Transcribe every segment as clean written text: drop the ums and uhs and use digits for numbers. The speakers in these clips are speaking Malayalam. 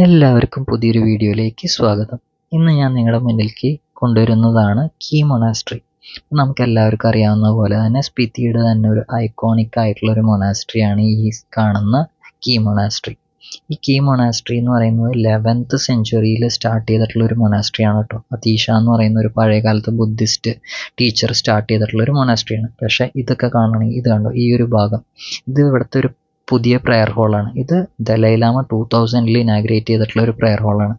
എല്ലാവർക്കും പുതിയൊരു വീഡിയോയിലേക്ക് സ്വാഗതം. ഇന്ന് ഞാൻ നിങ്ങളുടെ മുന്നിലേക്ക് കൊണ്ടുവരുന്നതാണ് കീ മൊണാസ്ട്രി. നമുക്ക് എല്ലാവർക്കും അറിയാവുന്ന പോലെ തന്നെ സ്പിതിയുടെ തന്നെ ഒരു ഐക്കോണിക് ആയിട്ടുള്ള ഒരു മൊണാസ്ട്രിയാണ് ഈ കാണുന്ന കീ മൊണാസ്ട്രി. ഈ കീ മൊണാസ്ട്രി എന്ന് പറയുന്നത് 11th സെഞ്ച്വറിയിൽ സ്റ്റാർട്ട് ചെയ്തിട്ടുള്ള ഒരു മൊണാസ്ട്രിയാണ് കേട്ടോ. അതീഷ എന്ന് പറയുന്ന ഒരു പഴയകാലത്ത് ബുദ്ധിസ്റ്റ് ടീച്ചർ സ്റ്റാർട്ട് ചെയ്തിട്ടുള്ള ഒരു മൊണാസ്ട്രിയാണ്. പക്ഷേ ഇതൊക്കെ കാണണമെങ്കിൽ ഇത് കണ്ടോ, ഈ ഒരു ഭാഗം ഇത് ഇവിടുത്തെ ഒരു പുതിയ പ്രെയർ ഹോളാണ്. ഇത് ദലൈലാമ 2000 ഇനാഗ്രേറ്റ് ചെയ്തിട്ടുള്ള ഒരു പ്രെയർ ഹോളാണ്.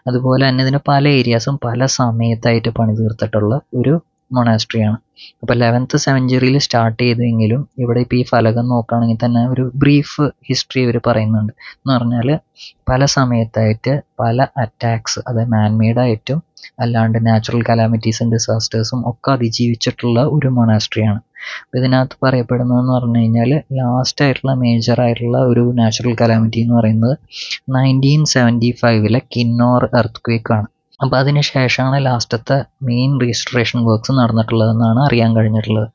അതുപോലെ തന്നെ ഇതിന് പല ഏരിയാസും പല സമയത്തായിട്ട് പണി തീർത്തിട്ടുള്ള ഒരു മൊണാസ്ട്രിയാണ്. അപ്പോൾ 11th സെഞ്ച്വറിയിൽ സ്റ്റാർട്ട് ചെയ്തെങ്കിലും ഇവിടെ ഇപ്പോൾ ഈ ഫലകം നോക്കുകയാണെങ്കിൽ തന്നെ ഒരു ബ്രീഫ് ഹിസ്റ്ററി ഇവർ പറയുന്നുണ്ട്. എന്ന് പറഞ്ഞാൽ പല സമയത്തായിട്ട് പല അറ്റാക്സ്, അതായത് മാൻമെയ്ഡായിട്ടും അല്ലാണ്ട് നാച്ചുറൽ കലാമിറ്റീസും ഡിസാസ്റ്റേഴ്സും ഒക്കെ അതിജീവിച്ചിട്ടുള്ള ഒരു മൊണാസ്ട്രിയാണ്. അപ്പോൾ ഇതിനകത്ത് പറയപ്പെടുന്നതെന്ന് പറഞ്ഞു കഴിഞ്ഞാൽ ലാസ്റ്റ് ആയിട്ടുള്ള മേജർ ആയിട്ടുള്ള ഒരു നാച്ചുറൽ കലാമിറ്റി എന്ന് പറയുന്നത് 1975 കിന്നോർ എർത്ത് ക്വേക്ക് ആണ്. അപ്പോൾ അതിന് ശേഷമാണ് ലാസ്റ്റത്തെ മെയിൻ റീസ്റ്റോറേഷൻ വർക്ക്സ് നടന്നിട്ടുള്ളതെന്നാണ് അറിയാൻ കഴിഞ്ഞിട്ടുള്ളത്.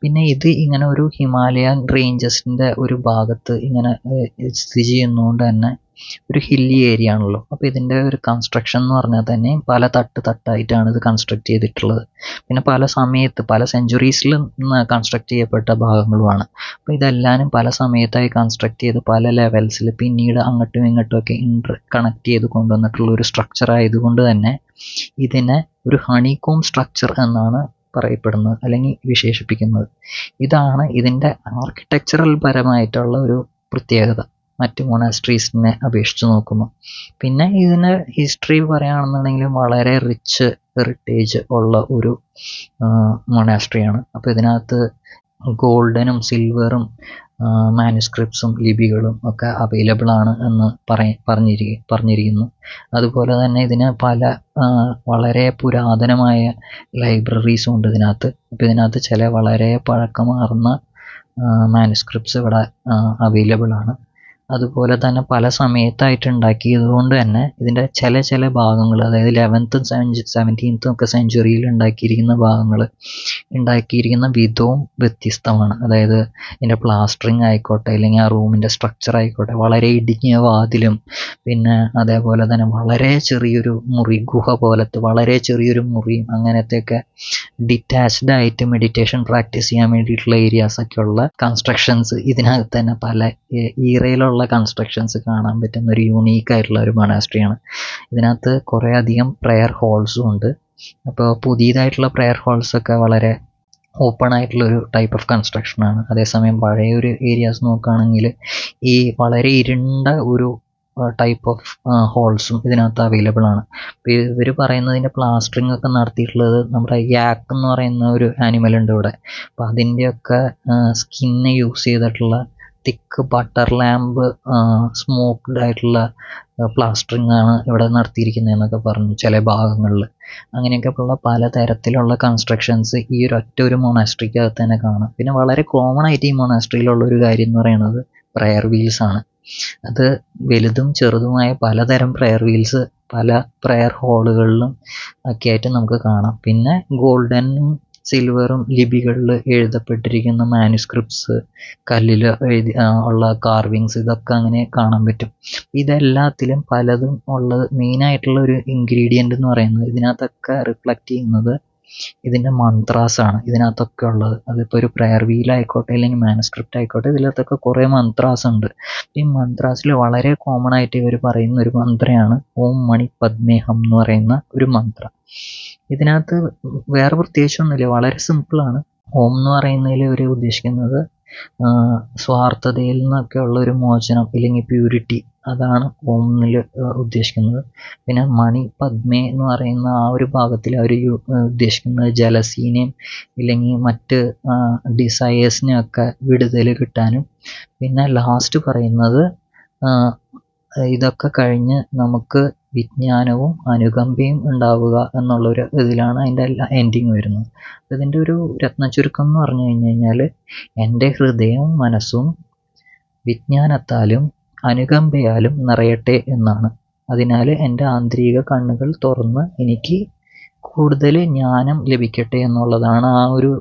പിന്നെ ഇത് ഇങ്ങനെ ഒരു ഹിമാലയൻ റേഞ്ചസിൻ്റെ ഒരു ഭാഗത്ത് ഇങ്ങനെ സ്ഥിതി ചെയ്യുന്നതുകൊണ്ട് തന്നെ ഒരു ഹില്ലി ഏരിയ ആണല്ലോ. അപ്പോൾ ഇതിൻ്റെ ഒരു കൺസ്ട്രക്ഷൻ എന്ന് പറഞ്ഞാൽ തന്നെ പല തട്ടായിട്ടാണ് ഇത് കൺസ്ട്രക്ട് ചെയ്തിട്ടുള്ളത്. പിന്നെ പല സമയത്ത് പല സെഞ്ച്വറീസിൽ കൺസ്ട്രക്ട് ചെയ്യപ്പെട്ട ഭാഗങ്ങളുമാണ്. അപ്പോൾ ഇതെല്ലാനും പല സമയത്തായി കൺസ്ട്രക്ട് ചെയ്ത് പല ലെവൽസിൽ പിന്നീട് അങ്ങോട്ടും ഇങ്ങോട്ടും ഒക്കെ കണക്ട് ചെയ്ത് കൊണ്ടുവന്നിട്ടുള്ള ഒരു സ്ട്രക്ചർ ആയതുകൊണ്ട് തന്നെ ഇതിനെ ഒരു ഹണികോം സ്ട്രക്ചർ എന്നാണ് പറയപ്പെടുന്നത് അല്ലെങ്കിൽ വിശേഷിപ്പിക്കുന്നത്. ഇതാണ് ഇതിൻ്റെ ആർക്കിടെക്ചറൽ പരമായിട്ടുള്ള ഒരു പ്രത്യേകത മറ്റ് മൊണാസ്ട്രീസിനെ അപേക്ഷിച്ച് നോക്കുമ്പോൾ. പിന്നെ ഇതിന് ഹിസ്റ്ററി പറയുകയാണെന്നുണ്ടെങ്കിൽ വളരെ റിച്ച് ഹെറിറ്റേജ് ഉള്ള ഒരു മൊണാസ്ട്രിയാണ്. അപ്പോൾ ഇതിനകത്ത് ഗോൾഡനും സിൽവറും മാനുസ്ക്രിപ്റ്റ്സും ലിപികളും ഒക്കെ അവൈലബിൾ ആണ് എന്ന് പറഞ്ഞിരിക്കുന്നു. അതുപോലെ തന്നെ ഇതിന് പല വളരെ പുരാതനമായ ലൈബ്രറീസും ഉണ്ട് ഇതിനകത്ത്. അപ്പോൾ ഇതിനകത്ത് ചില വളരെ പഴക്കമാർന്ന മാനുസ്ക്രിപ്റ്റ്സ് ഇവിടെ അവൈലബിൾ ആണ്. അതുപോലെ തന്നെ പല സമയത്തായിട്ട് ഉണ്ടാക്കിയത് കൊണ്ട് തന്നെ ഇതിൻ്റെ ചില ഭാഗങ്ങൾ, അതായത് 11th 17th ഒക്കെ സെഞ്ച്വറിയിൽ ഉണ്ടാക്കിയിരിക്കുന്ന ഭാഗങ്ങൾ ഉണ്ടാക്കിയിരിക്കുന്ന വിധവും വ്യത്യസ്തമാണ്. അതായത് ഇതിൻ്റെ പ്ലാസ്റ്ററിങ് ആയിക്കോട്ടെ, അല്ലെങ്കിൽ ആ റൂമിൻ്റെ സ്ട്രക്ചർ ആയിക്കോട്ടെ, വളരെ ഇടുങ്ങിയ വാതിലും പിന്നെ അതേപോലെ തന്നെ വളരെ ചെറിയൊരു മുറി, ഗുഹ പോലത്തെ വളരെ ചെറിയൊരു മുറിയും അങ്ങനത്തെയൊക്കെ ഡിറ്റാച്ച്ഡ് ആയിട്ട് മെഡിറ്റേഷൻ പ്രാക്ടീസ് ചെയ്യാൻ വേണ്ടിയിട്ടുള്ള ഏരിയാസൊക്കെ ഉള്ള കൺസ്ട്രക്ഷൻസ് ഇതിനകത്ത് തന്നെ പല ഈറയിലുള്ള കൺസ്ട്രക്ഷൻസ് കാണാൻ പറ്റുന്ന ഒരു യൂണീക്ക് ആയിട്ടുള്ള ഒരു മൊണാസ്ട്രിയാണ്. ഇതിനകത്ത് കുറേ അധികം പ്രെയർ ഹോൾസും ഉണ്ട്. അപ്പോൾ പുതിയതായിട്ടുള്ള പ്രെയർ ഹോൾസൊക്കെ വളരെ ഓപ്പൺ ആയിട്ടുള്ളൊരു ടൈപ്പ് ഓഫ് കൺസ്ട്രക്ഷനാണ്. അതേസമയം പഴയ ഒരു ഏരിയാസ് നോക്കുകയാണെങ്കിൽ ഈ വളരെ ഇരുണ്ട ഒരു ടൈപ്പ് ഓഫ് ഹോൾസും ഇതിനകത്ത് അവൈലബിൾ ആണ്. അപ്പോൾ ഇവർ പറയുന്നതിൻ്റെ പ്ലാസ്റ്ററിങ് ഒക്കെ നടത്തിയിട്ടുള്ളത് നമ്മുടെ യാക്ക് എന്ന് പറയുന്ന ഒരു ആനിമൽ ഉണ്ട് ഇവിടെ. അപ്പോൾ അതിൻ്റെയൊക്കെ സ്കിന്ന് യൂസ് ചെയ്തിട്ടുള്ള തിക്ക് ബട്ടർ ലാമ്പ് സ്മോക്ക്ഡ് ആയിട്ടുള്ള പ്ലാസ്റ്ററിങ് ആണ് ഇവിടെ നടത്തിയിരിക്കുന്നതെന്നൊക്കെ പറഞ്ഞു ചില ഭാഗങ്ങളിൽ. അങ്ങനെയൊക്കെ ഉള്ള പലതരത്തിലുള്ള കൺസ്ട്രക്ഷൻസ് ഈ ഒരു മൊണാസ്ട്രിക്കകത്ത് തന്നെ കാണാം. പിന്നെ വളരെ കോമൺ ആയിട്ട് ഈ മൊണാസ്ട്രിയിലുള്ള ഒരു കാര്യം എന്ന് പറയുന്നത് പ്രെയർ വീൽസ് ആണ്. അത് വലുതും ചെറുതുമായ പലതരം പ്രെയർ വീൽസ് പല പ്രെയർ ഹോളുകളിലും ഒക്കെ ആയിട്ട് നമുക്ക് കാണാം. പിന്നെ ഗോൾഡനും സിൽവറും ലിപികളിൽ എഴുതപ്പെട്ടിരിക്കുന്ന മാനുസ്ക്രിപ്റ്റ്സ്, കല്ലിൽ ഉള്ള കാർവിങ്സ്, ഇതൊക്കെ അങ്ങനെ കാണാൻ പറ്റും. ഇതെല്ലാത്തിലും പലതും ഉള്ളത് മെയിനായിട്ടുള്ള ഒരു ഇൻഗ്രീഡിയൻ്റ് എന്ന് പറയുന്നത് ഇതിനകത്തൊക്കെ റിഫ്ലക്റ്റ് ചെയ്യുന്നത് ഇതിൻ്റെ മന്ത്രാസാണ് ഇതിനകത്തൊക്കെ ഉള്ളത്. അതിപ്പോൾ ഒരു പ്രെയർ വീലായിക്കോട്ടെ അല്ലെങ്കിൽ മാനുസ്ക്രിപ്റ്റ് ആയിക്കോട്ടെ, ഇതിനകത്തൊക്കെ കുറേ മന്ത്രാസ് ഉണ്ട്. ഈ മന്ത്രാസിൽ വളരെ കോമൺ ആയിട്ട് ഇവർ പറയുന്ന ഒരു മന്ത്രയാണ് ഓം മണി പദ്മേഹം എന്ന് പറയുന്ന ഒരു മന്ത്ര. ഇതിനകത്ത് വേറെ പ്രത്യേകിച്ചൊന്നുമില്ല, വളരെ സിമ്പിളാണ്. ഓം എന്ന് പറയുന്നതിൽ ഇവർ ഉദ്ദേശിക്കുന്നത് സ്വാർത്ഥതയിൽ നിന്നൊക്കെ ഉള്ള ഒരു മോചനം അല്ലെങ്കിൽ പ്യൂരിറ്റി, അതാണ് ഓം എന്നിൽ ഉദ്ദേശിക്കുന്നത്. പിന്നെ മണി പദ്മേ എന്ന് പറയുന്ന ആ ഒരു ഭാഗത്തിൽ അവർ ഉദ്ദേശിക്കുന്നത് ജലസീനെയും ഇല്ലെങ്കിൽ മറ്റ് ഡിസയേഴ്സിനെയൊക്കെ വിടുതൽ കിട്ടാനും. പിന്നെ ലാസ്റ്റ് പറയുന്നത് ഇതൊക്കെ കഴിഞ്ഞ് നമുക്ക് വിജ്ഞാനവും അനുകമ്പയും ഉണ്ടാവുക എന്നുള്ളൊരു ഇതിലാണ് അതിൻ്റെ എല്ലാ എൻഡിങ് വരുന്നത്. അപ്പോൾ ഇതിൻ്റെ ഒരു രത്നചുരുക്കം എന്ന് പറഞ്ഞു കഴിഞ്ഞാൽ എൻ്റെ ഹൃദയവും മനസ്സും വിജ്ഞാനത്താലും അനുകമ്പയാലും നിറയട്ടെ എന്നാണ്. അതിനാൽ എൻ്റെ ആന്തരിക കണ്ണുകൾ തുറന്ന് എനിക്ക് കൂടുതൽ ജ്ഞാനം ലഭിക്കട്ടെ എന്നുള്ളതാണ് ആ ഒരു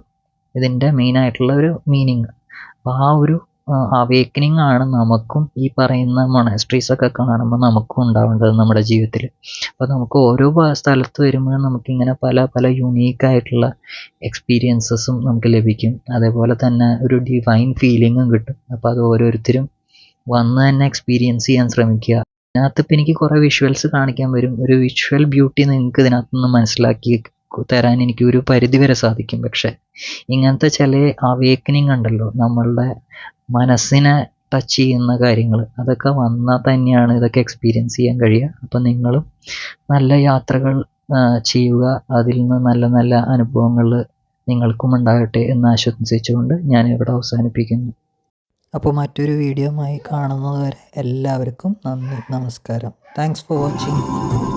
ഇതിൻ്റെ മെയിനായിട്ടുള്ള ഒരു മീനിങ്. അപ്പോൾ ആ ഒരു അവേക്കനിങ് ആണ് നമുക്കും ഈ പറയുന്ന മൊണാസ്ട്രീസൊക്കെ കാണുമ്പോൾ നമുക്കും ഉണ്ടാവേണ്ടത് നമ്മുടെ ജീവിതത്തിൽ. അപ്പോൾ നമുക്ക് ഓരോ സ്ഥലത്ത് വരുമ്പോഴും നമുക്കിങ്ങനെ പല പല യുണീക്കായിട്ടുള്ള എക്സ്പീരിയൻസസും നമുക്ക് ലഭിക്കും. അതേപോലെ തന്നെ ഒരു ഡിവൈൻ ഫീലിങ്ങും കിട്ടും. അപ്പോൾ അത് ഓരോരുത്തരും വന്ന് തന്നെ എക്സ്പീരിയൻസ് ചെയ്യാൻ ശ്രമിക്കുക. ഇതിനകത്തിപ്പോൾ എനിക്ക് കുറേ വിഷ്വൽസ് കാണിക്കാൻ വരും. ഒരു വിഷ്വൽ ബ്യൂട്ടി നിങ്ങൾക്ക് ഇതിനകത്തുനിന്ന് മനസ്സിലാക്കി തരാൻ എനിക്ക് ഒരു പരിധി വരെ സാധിക്കും. പക്ഷേ ഇങ്ങനത്തെ ചില അവേക്കനിങ് ഉണ്ടല്ലോ, നമ്മളുടെ മനസ്സിനെ ടച്ച് ചെയ്യുന്ന കാര്യങ്ങൾ, അതൊക്കെ വന്നാൽ തന്നെയാണ് ഇതൊക്കെ എക്സ്പീരിയൻസ് ചെയ്യാൻ കഴിയുക. അപ്പം നിങ്ങളും നല്ല യാത്രകൾ ചെയ്യുക. അതിൽ നിന്ന് നല്ല നല്ല അനുഭവങ്ങൾ നിങ്ങൾക്കും ഉണ്ടാകട്ടെ എന്ന് ആശംസിച്ചുകൊണ്ട് ഞാനിവിടെ അവസാനിപ്പിക്കുന്നു. അപ്പോൾ മറ്റൊരു വീഡിയോയുമായി കാണുന്നത് വരെ എല്ലാവർക്കും നന്ദി, നമസ്കാരം. Thanks for watching.